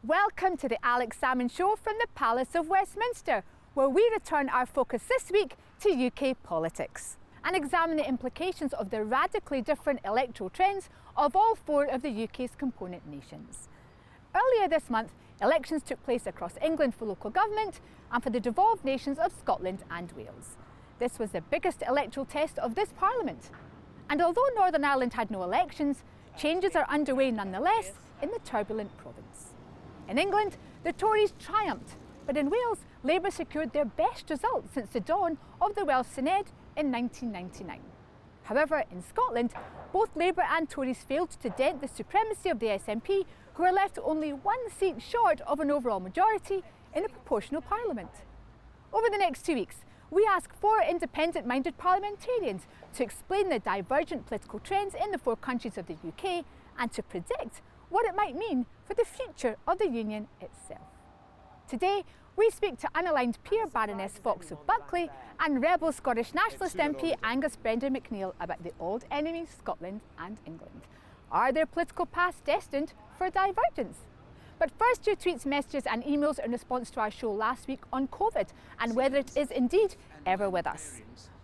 Welcome to the Alex Salmond Show from the Palace of Westminster, where we return our focus this week to UK politics and examine the implications of the radically different electoral trends of all four of the UK's component nations. Earlier this month, elections took place across England for local government and for the devolved nations of Scotland and Wales. This was the biggest electoral test of this Parliament. And although Northern Ireland had no elections, changes are underway nonetheless in the turbulent province. In England, the Tories triumphed, but in Wales, Labour secured their best result since the dawn of the Welsh Synod in 1999. However, in Scotland, both Labour and Tories failed to dent the supremacy of the SNP, who are left only one seat short of an overall majority in a proportional parliament. Over the next 2 weeks, we ask four independent-minded parliamentarians to explain the divergent political trends in the four countries of the UK and to predict what it might mean for the future of the Union itself. Today, we speak to unaligned peer Baroness Fox of Buckley and rebel Scottish nationalist MP Angus Brendan MacNeil about the old enemies Scotland and England. Are their political paths destined for divergence? But first, your tweets, messages and emails in response to our show last week on COVID and whether it is indeed ever with us.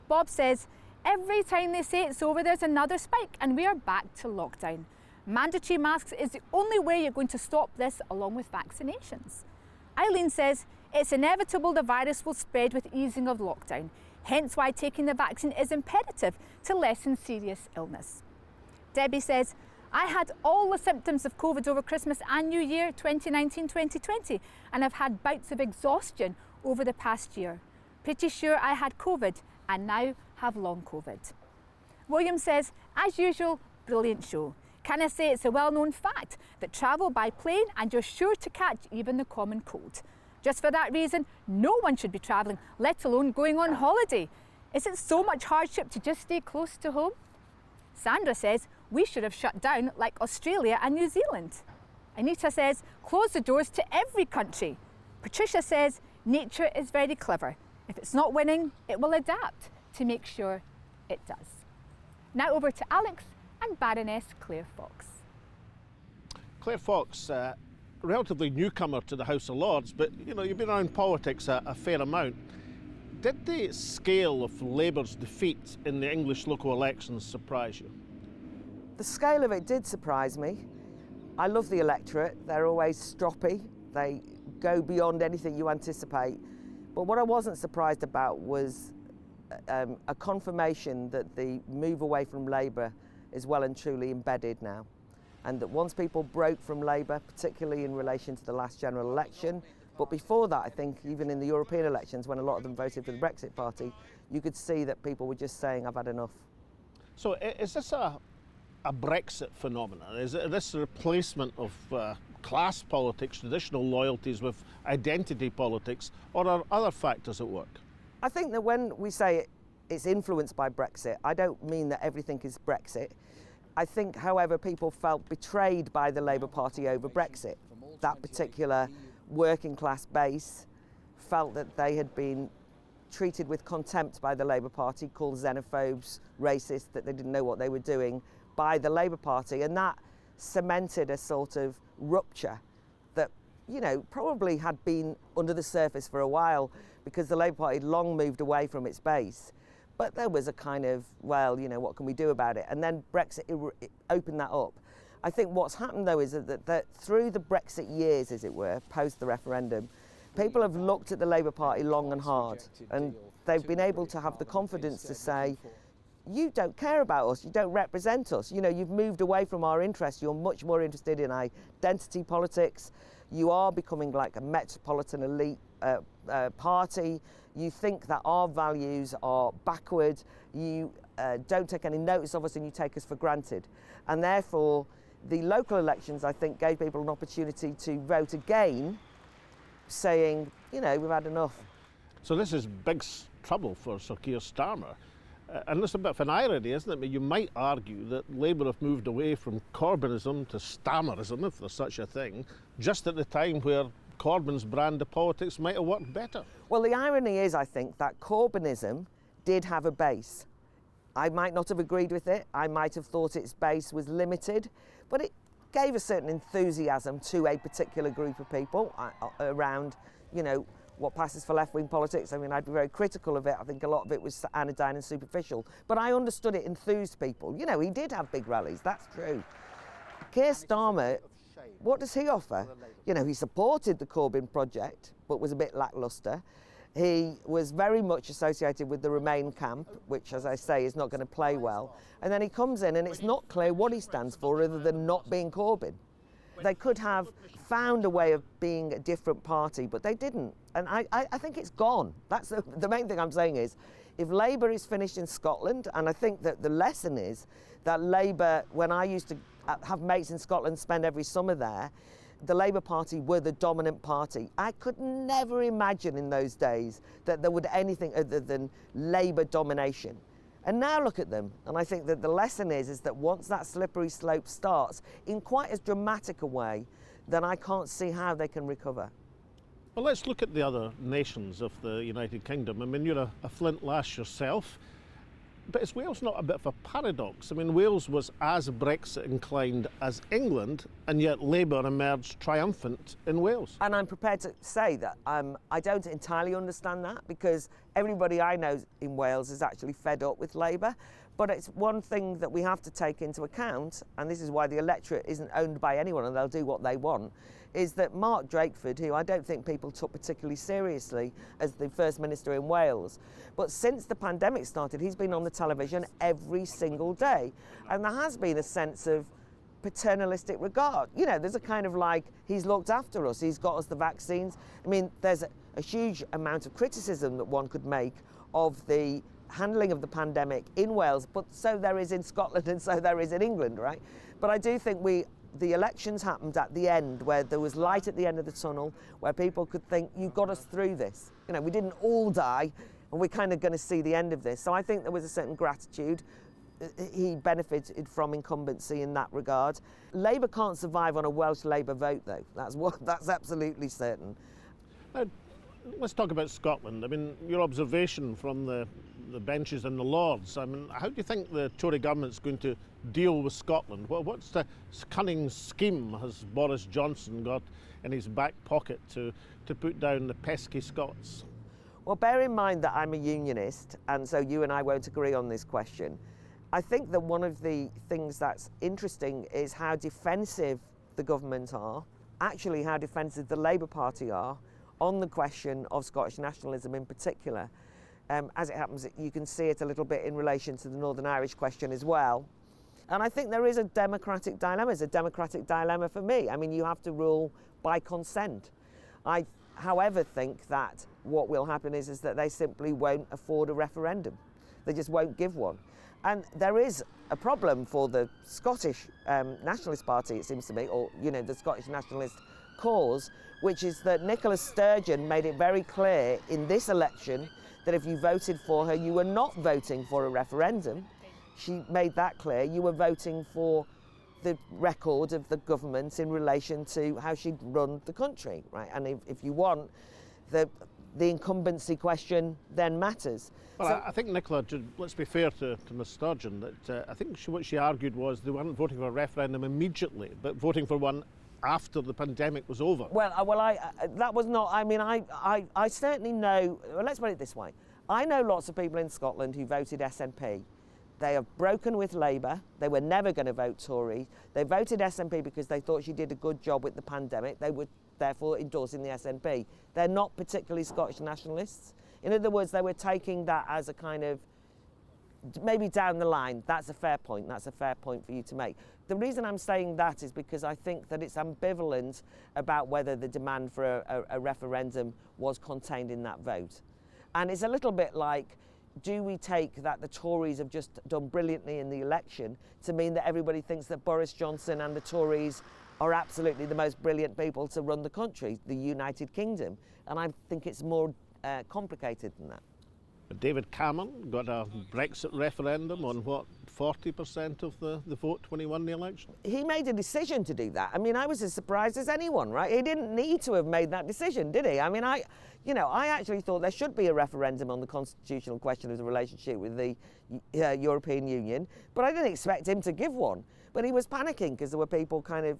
Bob says, every time they say it's over, there's another spike and we are back to lockdown. Mandatory masks is the only way you're going to stop this, along with vaccinations. Eileen says, it's inevitable the virus will spread with easing of lockdown, hence why taking the vaccine is imperative to lessen serious illness. Debbie says, I had all the symptoms of COVID over Christmas and New Year 2019-2020 and have had bouts of exhaustion over the past year. Pretty sure I had COVID and now have long COVID. William says, as usual, brilliant show. Can I say it's a well-known fact that travel by plane and you're sure to catch even the common cold. Just for that reason, no one should be travelling, let alone going on holiday. Is it so much hardship to just stay close to home? Sandra says, we should have shut down like Australia and New Zealand. Anita says, close the doors to every country. Patricia says, nature is very clever. If it's not winning, it will adapt to make sure it does. Now over to Alex and Baroness Claire Fox. Claire Fox, relatively newcomer to the House of Lords, but you've been around politics a fair amount. Did the scale of Labour's defeat in the English local elections surprise you? The scale of it did surprise me. I love the electorate. They're always stroppy. They go beyond anything you anticipate. But what I wasn't surprised about was a confirmation that the move away from Labour is well and truly embedded now. And that once people broke from Labour, particularly in relation to the last general election, but before that, I think even in the European elections, when a lot of them voted for the Brexit Party, you could see that people were just saying, I've had enough. So is this a Brexit phenomenon? Is this a replacement of class politics, traditional loyalties with identity politics, or are other factors at work? I think that when we say it's influenced by Brexit, I don't mean that everything is Brexit. I think, however, people felt betrayed by the Labour Party over Brexit. That particular working class base felt that they had been treated with contempt by the Labour Party, called xenophobes, racists, that they didn't know what they were doing by the Labour Party, and that cemented a sort of rupture that, probably had been under the surface for a while because the Labour Party had long moved away from its base. But there was a kind of, well, what can we do about it? And then Brexit it opened that up. I think what's happened, though, is that through the Brexit years, as it were, post the referendum, people have looked at the Labour Party long and hard, and they've been able to have the confidence to say, you don't care about us, you don't represent us, you've moved away from our interests, you're much more interested in identity politics, you are becoming like a metropolitan elite party, you think that our values are backward, you don't take any notice of us and you take us for granted. And therefore, the local elections, I think, gave people an opportunity to vote again, saying, we've had enough. So this is big trouble for Sir Keir Starmer. And it's a bit of an irony, isn't it? I mean, you might argue that Labour have moved away from Corbynism to Stammerism, if there's such a thing, just at the time where Corbyn's brand of politics might have worked better. Well, the irony is, I think, that Corbynism did have a base. I might not have agreed with it. I might have thought its base was limited, but it gave a certain enthusiasm to a particular group of people around, you know, what passes for left-wing politics. I mean, I'd be very critical of it. I think a lot of it was anodyne and superficial. But I understood it enthused people. You know, he did have big rallies, that's true. Keir Starmer, what does he offer? You know, he supported the Corbyn project, but was a bit lacklustre. He was very much associated with the Remain camp, which, as I say, is not going to play well. And then he comes in and it's not clear what he stands for other than not being Corbyn. They could have found a way of being a different party, but they didn't. And I think it's gone. That's the main thing I'm saying is, if Labour is finished in Scotland, and I think that the lesson is that Labour, when I used to have mates in Scotland, spend every summer there, the Labour Party were the dominant party. I could never imagine in those days that there would anything other than Labour domination. And now look at them, and I think that the lesson is that once that slippery slope starts in quite as dramatic a way, then I can't see how they can recover. Well, let's look at the other nations of the United Kingdom. I mean, you're a flint lass yourself, but is Wales not a bit of a paradox? I mean, Wales was as Brexit inclined as England, and yet Labour emerged triumphant in Wales. And I'm prepared to say that I don't entirely understand that, because everybody I know in Wales is actually fed up with Labour. But it's one thing that we have to take into account, and this is why the electorate isn't owned by anyone and they'll do what they want, is that Mark Drakeford, who I don't think people took particularly seriously as the First Minister in Wales, but since the pandemic started, he's been on the television every single day. And there has been a sense of paternalistic regard. You know, there's a kind of like, he's looked after us, he's got us the vaccines. I mean, there's a huge amount of criticism that one could make of the handling of the pandemic in Wales, but so there is in Scotland and so there is in England, right? But I do think the elections happened at the end, where there was light at the end of the tunnel, where people could think, you got us through this. You know, we didn't all die, and we're kind of going to see the end of this. So I think there was a certain gratitude. He benefited from incumbency in that regard. Labour can't survive on a Welsh Labour vote, though. That's absolutely certain. Now, let's talk about Scotland. I mean, your observation from the benches in the Lords. I mean, how do you think the Tory government's going to deal with Scotland? What's the cunning scheme has Boris Johnson got in his back pocket to put down the pesky Scots? Well, bear in mind that I'm a unionist, and so you and I won't agree on this question. I think that one of the things that's interesting is how defensive the government are, actually how defensive the Labour Party are, on the question of Scottish nationalism in particular. As it happens, you can see it a little bit in relation to the Northern Irish question as well. And I think there is a democratic dilemma. It's a democratic dilemma for me. I mean, you have to rule by consent. I, however, think that what will happen is that they simply won't afford a referendum. They just won't give one. And there is a problem for the Scottish Nationalist Party, it seems to me, or, you know, the Scottish Nationalist cause, which is that Nicola Sturgeon made it very clear in this election that if you voted for her, you were not voting for a referendum. She made that clear. You were voting for the record of the government in relation to how she'd run the country, right? And if you want, the incumbency question then matters. Well, So, I think Nicola, let's be fair to Ms Sturgeon, that I think what she argued was they weren't voting for a referendum immediately, but voting for one after the pandemic was over. Well, that was not, I mean, I certainly know, well, let's put it this way. I know lots of people in Scotland who voted SNP. They have broken with Labour. They were never going to vote Tory. They voted SNP because they thought she did a good job with the pandemic. They were therefore endorsing the SNP. They're not particularly Scottish nationalists. In other words, they were taking that as a kind of, maybe down the line. That's a fair point. That's a fair point for you to make. The reason I'm saying that is because I think that it's ambivalent about whether the demand for a referendum was contained in that vote. And it's a little bit like, do we take that the Tories have just done brilliantly in the election to mean that everybody thinks that Boris Johnson and the Tories are absolutely the most brilliant people to run the country, the United Kingdom? And I think it's more complicated than that. David Cameron got a Brexit referendum on what 40% of the vote when he won the election? He made a decision to do that. I mean, I was as surprised as anyone, right? He didn't need to have made that decision, did he? I mean, I actually thought there should be a referendum on the constitutional question of the relationship with the European Union, but I didn't expect him to give one. But he was panicking because there were people kind of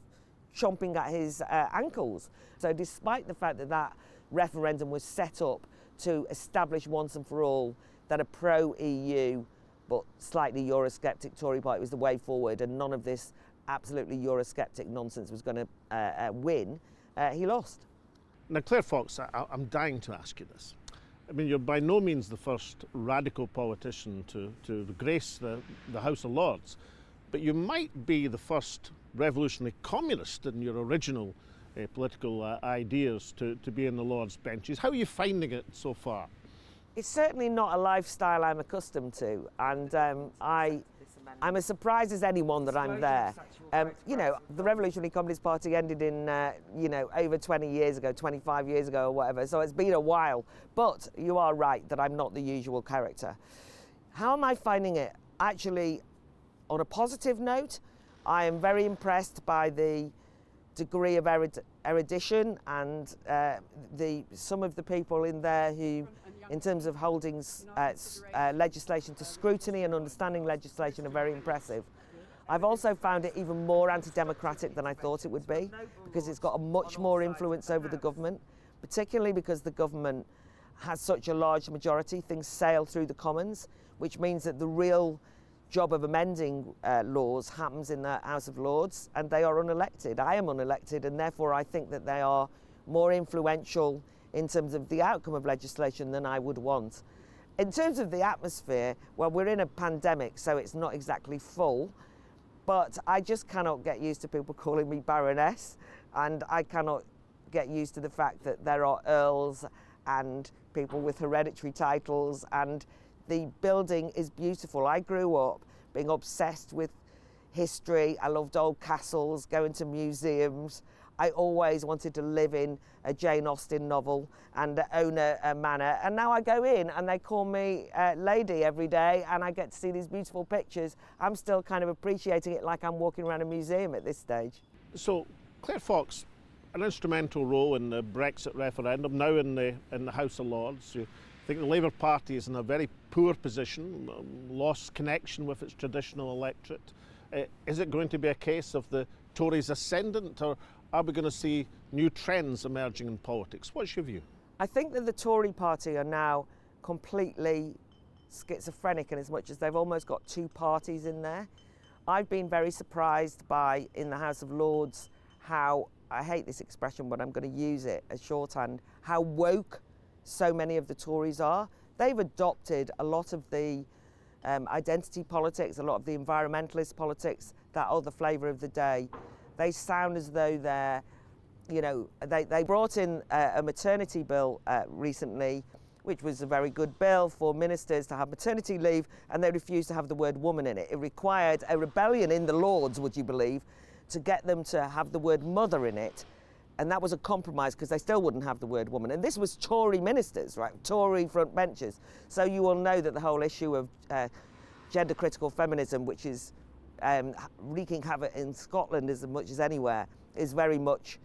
chomping at his ankles. So despite the fact that that referendum was set up to establish once and for all that a pro-EU but slightly Eurosceptic Tory party was the way forward and none of this absolutely Eurosceptic nonsense was going to win, he lost. Now, Claire Fox, I'm dying to ask you this. I mean, you're by no means the first radical politician to grace the House of Lords, but you might be the first revolutionary communist in your original political ideas to be in the Lords benches. How are you finding it so far? It's certainly not a lifestyle I'm accustomed to, and I'm as surprised as anyone that I'm there. You know, the Revolutionary Communist Party ended in, over 20 years ago, 25 years ago or whatever, so it's been a while. But you are right that I'm not the usual character. How am I finding it? Actually, on a positive note, I am very impressed by the degree of erudition and some of the people in there who, in terms of holding legislation to scrutiny and understanding legislation, are very impressive. I've also found it even more anti-democratic than I thought it would be, because it's got a much more influence over the government, particularly because the government has such a large majority. Things sail through the Commons, which means that the real job of amending laws happens in the House of Lords, and they are unelected. I am unelected, and therefore I think that they are more influential in terms of the outcome of legislation than I would want. In terms of the atmosphere, well, we're in a pandemic, so it's not exactly full, but I just cannot get used to people calling me Baroness, and I cannot get used to the fact that there are earls and people with hereditary titles, and the building is beautiful. I grew up being obsessed with history. I loved old castles, going to museums. I always wanted to live in a Jane Austen novel and own a manor. And now I go in and they call me lady every day, and I get to see these beautiful pictures. I'm still kind of appreciating it like I'm walking around a museum at this stage. So, Claire Fox, an instrumental role in the Brexit referendum, now in the House of Lords. You think the Labour Party is in a very poor position, lost connection with its traditional electorate. Is it going to be a case of the Tories ascendant, or are we going to see new trends emerging in politics? What's your view? I think that the Tory party are now completely schizophrenic in as much as they've almost got two parties in there. I've been very surprised by, in the House of Lords, how, I hate this expression but I'm going to use it as shorthand, how woke so many of the Tories are. They've adopted a lot of the identity politics, a lot of the environmentalist politics that are the flavour of the day. They sound as though they're, they brought in a maternity bill recently, which was a very good bill for ministers to have maternity leave, and they refused to have the word woman in it. It required a rebellion in the Lords, would you believe, to get them to have the word mother in it. And that was a compromise because they still wouldn't have the word woman. And this was Tory ministers, right? Tory front benches. So you will know that the whole issue of gender critical feminism, which is wreaking havoc in Scotland as much as anywhere, is very much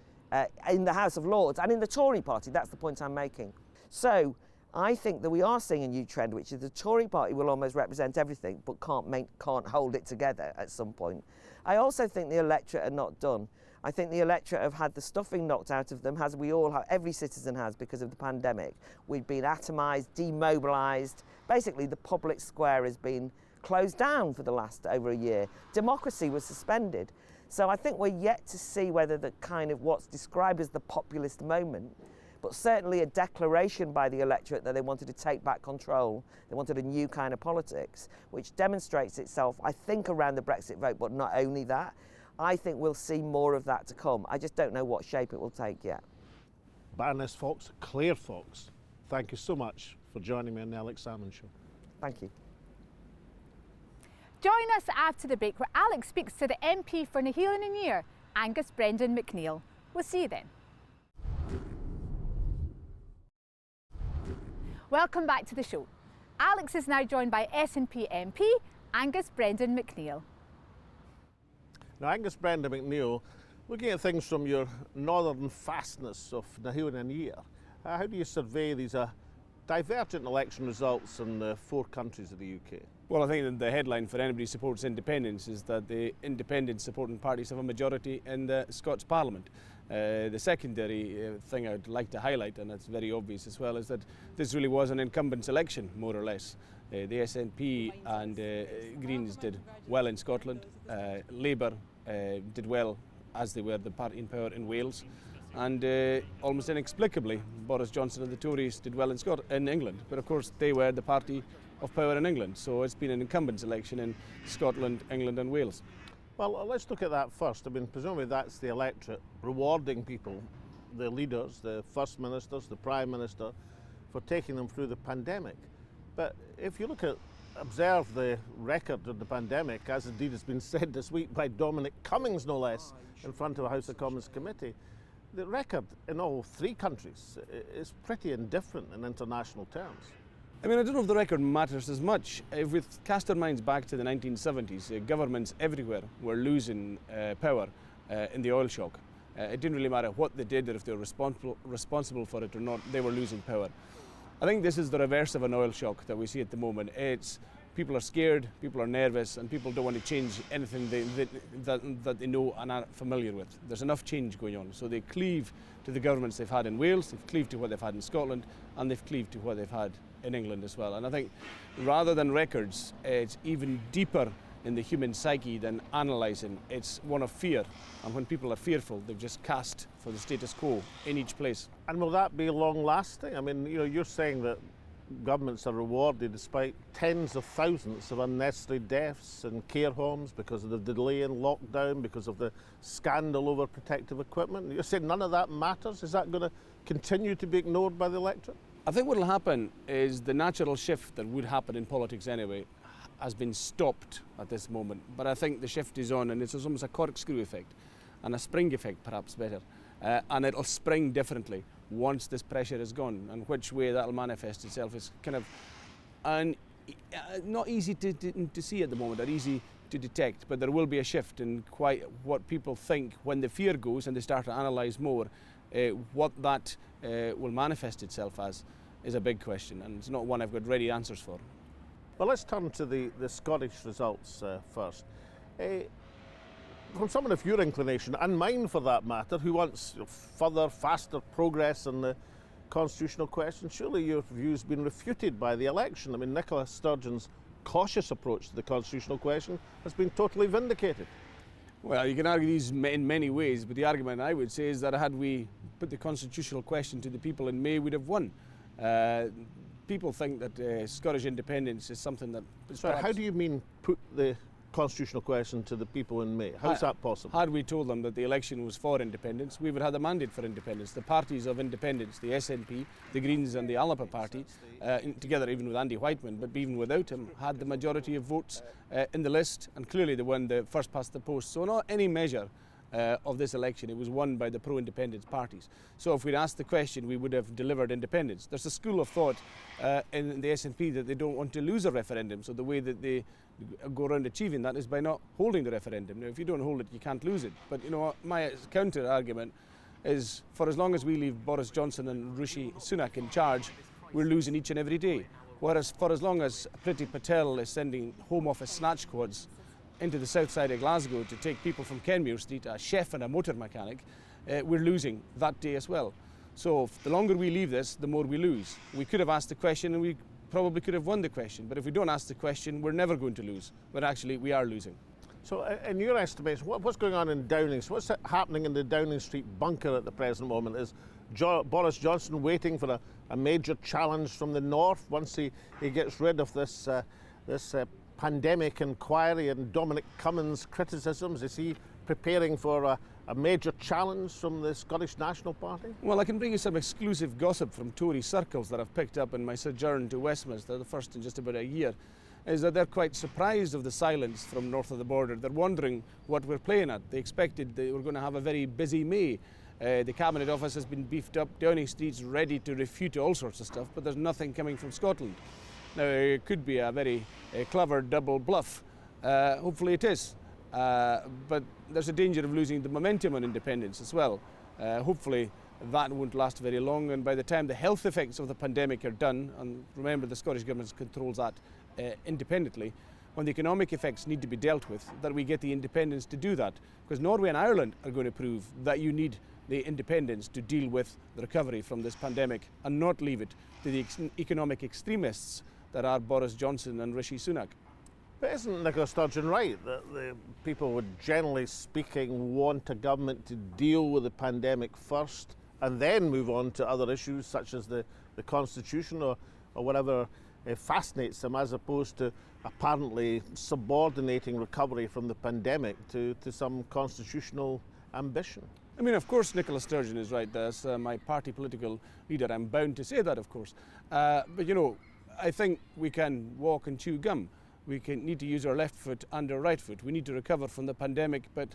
in the House of Lords and in the Tory party. That's the point I'm making. So I think that we are seeing a new trend, which is the Tory party will almost represent everything but can't hold it together at some point. I also think the electorate are not done. I think the electorate have had the stuffing knocked out of them, as we all have, every citizen has, because of the pandemic. We've been atomised, demobilised. Basically, the public square has been closed down for the last over a year. Democracy was suspended. So I think we're yet to see whether the kind of what's described as the populist moment, but certainly a declaration by the electorate that they wanted to take back control, they wanted a new kind of politics, which demonstrates itself, I think, around the Brexit vote, but not only that. I think we'll see more of that to come. I just don't know what shape it will take yet. Baroness Fox, Claire Fox, thank you so much for joining me on the Alex Salmond Show. Thank you. Join us after the break where Alex speaks to the MP for Nahealing and Near, Angus Brendan MacNeil. We'll see you then. Welcome back to the show. Alex is now joined by SNP MP Angus Brendan MacNeil. Now, Angus Brendan MacNeil, looking at things from your northern fastness of Nahiwn and Year, how do you survey these divergent election results in the 4 countries of the UK? Well, I think that the headline for anybody who supports independence is that the independent supporting parties have a majority in the Scots Parliament. The secondary thing I'd like to highlight, and it's very obvious as well, is that this really was an incumbents election, more or less. The SNP and Greens did well in Scotland. Labour did well, as they were the party in power in Wales. And almost inexplicably, Boris Johnson and the Tories did well in England. But of course, they were the party of power in England. So it's been an incumbents election in Scotland, England and Wales. Well, let's look at that first. I mean, presumably that's the electorate rewarding people, the leaders, the First Ministers, the Prime Minister, for taking them through the pandemic. But if you observe the record of the pandemic, as indeed has been said this week by Dominic Cummings, no less, in front of a House of Commons committee, the record in all 3 countries is pretty indifferent in international terms. I mean, I don't know if the record matters as much. If we cast our minds back to the 1970s, governments everywhere were losing power in the oil shock. It didn't really matter what they did or if they were responsible for it or not, they were losing power. I think this is the reverse of an oil shock that we see at the moment. People are scared, people are nervous, and people don't want to change anything that they know and are familiar with. There's enough change going on, so they cleave to the governments they've had in Wales, they've cleaved to what they've had in Scotland, and they've cleaved to what they've had in England as well. And I think rather than records, it's even deeper in the human psyche than analysing. It's one of fear, and when people are fearful, they've just cast for the status quo in each place. And will that be long-lasting? I mean, you're saying that governments are rewarded despite tens of thousands of unnecessary deaths in care homes because of the delay in lockdown, because of the scandal over protective equipment. You're saying none of that matters? Is that going to continue to be ignored by the electorate? I think what will happen is the natural shift that would happen in politics anyway has been stopped at this moment. But I think the shift is on, and it's almost a corkscrew effect and a spring effect, perhaps better. And it'll spring differently once this pressure is gone, and which way that'll manifest itself is kind of not easy to see at the moment, or easy to detect, but there will be a shift in quite what people think when the fear goes and they start to analyse more. What that will manifest itself as is a big question, and it's not one I've got ready answers for. Well, let's turn to the Scottish results first. From someone of your inclination, and mine for that matter, who wants further, faster progress on the constitutional question, surely your view's been refuted by the election. I mean, Nicola Sturgeon's cautious approach to the constitutional question has been totally vindicated. Well, you can argue these in many ways, but the argument I would say is that had we put the constitutional question to the people in May, we'd have won. People think that Scottish independence is something that... So how do you mean put the constitutional question to the people in May? How's that possible? Had we told them that the election was for independence, we would have had a mandate for independence. The parties of independence, the SNP, the Greens and the Alapa Party, together even with Andy Whiteman, but even without him, had the majority of votes in the list, and clearly they won the first past the post. So not any measure of this election, it was won by the pro-independence parties. So if we'd asked the question, we would have delivered independence. There's a school of thought in the SNP that they don't want to lose a referendum, so the way that they go around achieving that is by not holding the referendum. Now, if you don't hold it, you can't lose it. But you know, my counter argument is, for as long as we leave Boris Johnson and Rishi Sunak in charge, we're losing each and every day. Whereas for as long as Priti Patel is sending Home Office snatch squads into the south side of Glasgow to take people from Kenmure Street, a chef and a motor mechanic, we're losing that day as well. So the longer we leave this, the more we lose. We could have asked the question and we probably could have won the question, but if we don't ask the question, we're never going to lose. But actually, we are losing. So in your estimation, what's going on in Downing? So what's happening in the Downing Street bunker at the present moment? Is Boris Johnson waiting for a major challenge from the north once he gets rid of this pandemic inquiry and Dominic Cummings' criticisms? Is he preparing for a major challenge from the Scottish National Party? Well, I can bring you some exclusive gossip from Tory circles that I've picked up in my sojourn to Westminster, the first in just about a year, is that they're quite surprised of the silence from north of the border. They're wondering what we're playing at. They expected they were going to have a very busy May. The Cabinet Office has been beefed up, Downing Street's ready to refute all sorts of stuff, but there's nothing coming from Scotland. Now, it could be a very clever double bluff. Hopefully it is. But there's a danger of losing the momentum on independence as well. Hopefully that won't last very long, and by the time the health effects of the pandemic are done, and remember the Scottish Government controls that independently, when the economic effects need to be dealt with, that we get the independence to do that. Because Norway and Ireland are going to prove that you need the independence to deal with the recovery from this pandemic and not leave it to the economic extremists that are Boris Johnson and Rishi Sunak. But isn't Nicola Sturgeon right that the people would, generally speaking, want a government to deal with the pandemic first and then move on to other issues such as the constitution or whatever fascinates them, as opposed to apparently subordinating recovery from the pandemic to some constitutional ambition? I mean, of course, Nicola Sturgeon is right. As my party political leader, I'm bound to say that, of course. But, you know, I think we can walk and chew gum. We need to use our left foot and our right foot. We need to recover from the pandemic, but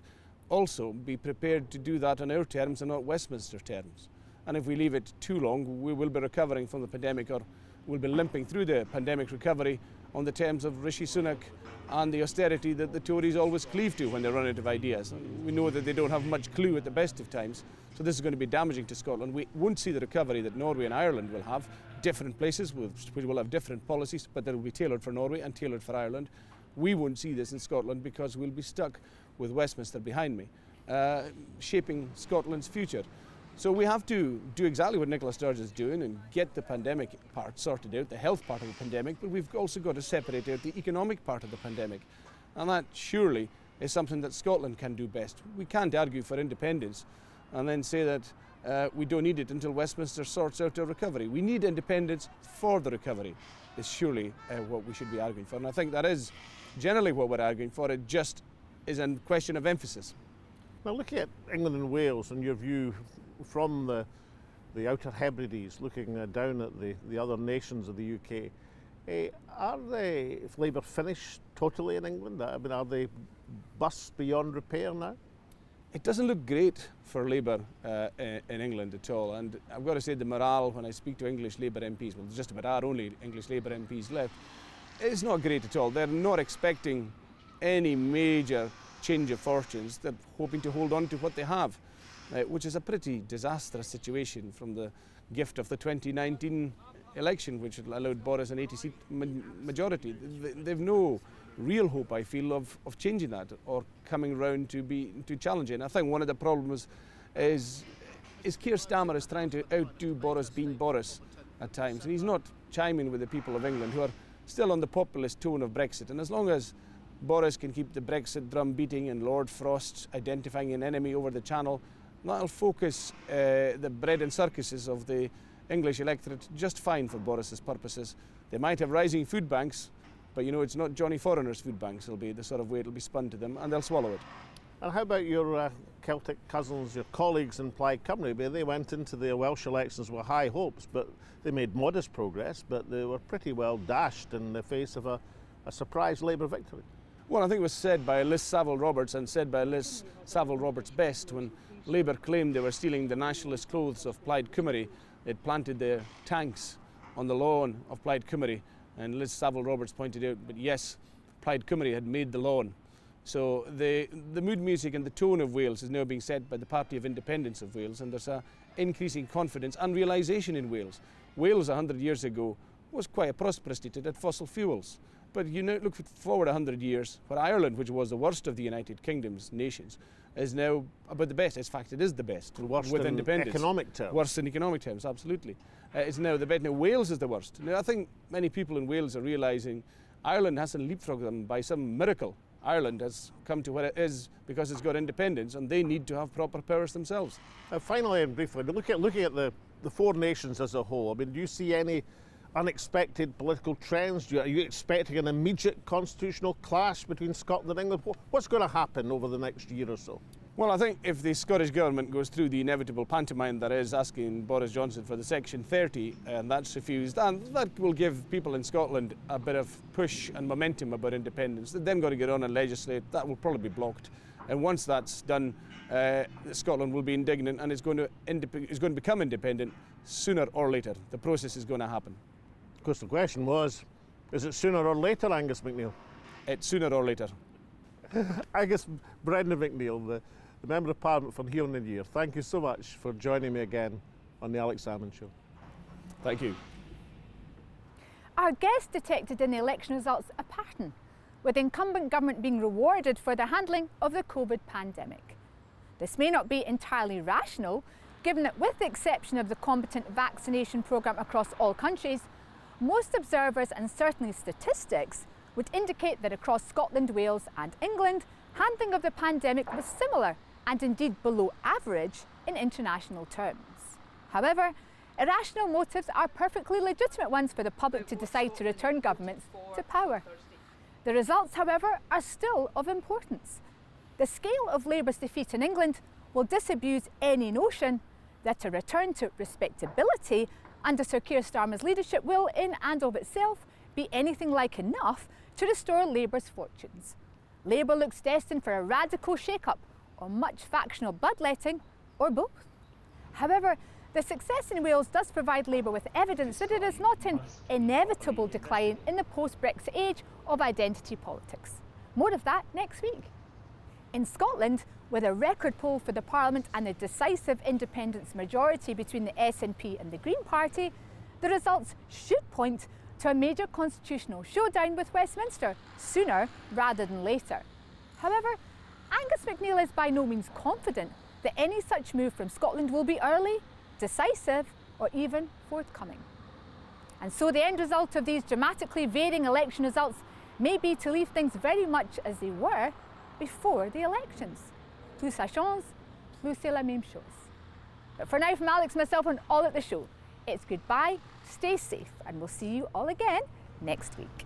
also be prepared to do that on our terms and not Westminster terms. And if we leave it too long, we will be recovering from the pandemic, or we'll be limping through the pandemic recovery on the terms of Rishi Sunak and the austerity that the Tories always cleave to when they run out of ideas. And we know that they don't have much clue at the best of times, so this is going to be damaging to Scotland. We won't see the recovery that Norway and Ireland will have. Different places which will have different policies, but that will be tailored for Norway and tailored for Ireland. We won't see this in Scotland because we'll be stuck with Westminster behind me, shaping Scotland's future. So we have to do exactly what Nicola Sturgeon is doing and get the pandemic part sorted out, the health part of the pandemic, but we've also got to separate out the economic part of the pandemic. And that surely is something that Scotland can do best. We can't argue for independence and then say that we don't need it until Westminster sorts out our recovery. We need independence for the recovery, is surely what we should be arguing for. And I think that is generally what we're arguing for. It just is a question of emphasis. Now, looking at England and Wales and your view from the Outer Hebrides, looking down at the other nations of the UK, are they, if Labour finish totally in England, I mean, are they bust beyond repair now? It doesn't look great for Labour in England at all, and I've got to say the morale when I speak to English Labour MPs, well, just about our only English Labour MPs left, is not great at all. They're not expecting any major change of fortunes. They're hoping to hold on to what they have, which is a pretty disastrous situation from the gift of the 2019 election, which allowed Boris an 80-seat majority. They've no real hope, I feel, of changing that or coming round to challenging. I think one of the problems is Keir Starmer is trying to outdo Boris being Boris at times, and he's not chiming with the people of England who are still on the populist tone of Brexit. And as long as Boris can keep the Brexit drum beating and Lord Frost identifying an enemy over the channel, that'll focus the bread and circuses of the English electorate just fine for Boris's purposes. They might have rising food banks, but you know, it's not Johnny Foreigner's food banks. It'll be the sort of way it'll be spun to them, and they'll swallow it. And how about your Celtic cousins, your colleagues in Plaid Cymru? They went into the Welsh elections with high hopes, but they made modest progress, but they were pretty well dashed in the face of a surprise Labour victory. Well, I think it was said by Liz Saville-Roberts and said by Liz Saville-Roberts best when Labour claimed they were stealing the nationalist clothes of Plaid Cymru. They'd planted their tanks on the lawn of Plaid Cymru, and Liz Saville-Roberts pointed out, but yes, Plaid Cymru had made the lawn. So the mood music and the tone of Wales is now being set by the Party of Independence of Wales, and there's an increasing confidence and realisation in Wales. Wales 100 years ago was quite a prosperous state. It had fossil fuels. But you know, look forward 100 years, where Ireland, which was the worst of the United Kingdom's nations, is now about the best. In fact, it is the best worst with in independence. Economic terms. Worst in economic terms, absolutely. It's now the best. Now Wales is the worst. Now I think many people in Wales are realising Ireland hasn't leapfrogged them by some miracle. Ireland has come to where it is because it's got independence, and they need to have proper powers themselves. Finally and briefly, looking at the four nations as a whole, I mean, do you see any unexpected political trends? Are you expecting an immediate constitutional clash between Scotland and England? What's going to happen over the next year or so? Well, I think if the Scottish Government goes through the inevitable pantomime that is asking Boris Johnson for the Section 30 and that's refused, and that will give people in Scotland a bit of push and momentum about independence. They've then got to get on and legislate. That will probably be blocked. And once that's done, Scotland will be indignant and it's going to become independent sooner or later. The process is going to happen. Of course, the question was, Is it sooner or later, Angus MacNeil? It's sooner or later. Angus Brendan MacNeil, the Member of Parliament for Hill and Year, thank you so much for joining me again on the Alex Salmond Show. Thank you. Our guest detected in the election results a pattern, with the incumbent government being rewarded for the handling of the COVID pandemic. This may not be entirely rational, given that with the exception of the competent vaccination programme across all countries, most observers and certainly statistics would indicate that across Scotland, Wales and England, handling of the pandemic was similar and indeed below average in international terms. However, irrational motives are perfectly legitimate ones for the public to decide to return governments to power. The results, however, are still of importance. The scale of Labour's defeat in England will disabuse any notion that a return to respectability under Sir Keir Starmer's leadership will, in and of itself, be anything like enough to restore Labour's fortunes. Labour looks destined for a radical shake-up or much factional bloodletting, or both. However, the success in Wales does provide Labour with evidence that it is not in inevitable decline in the post-Brexit age of identity politics. More of that next week. In Scotland, with a record poll for the Parliament and a decisive independence majority between the SNP and the Green Party, the results should point to a major constitutional showdown with Westminster sooner rather than later. However, Angus MacNeil is by no means confident that any such move from Scotland will be early, decisive or even forthcoming. And so the end result of these dramatically varying election results may be to leave things very much as they were before the elections. Plus ça change, plus c'est la même chose. But for now, from Alex, myself and all at the show, it's goodbye, stay safe, and we'll see you all again next week.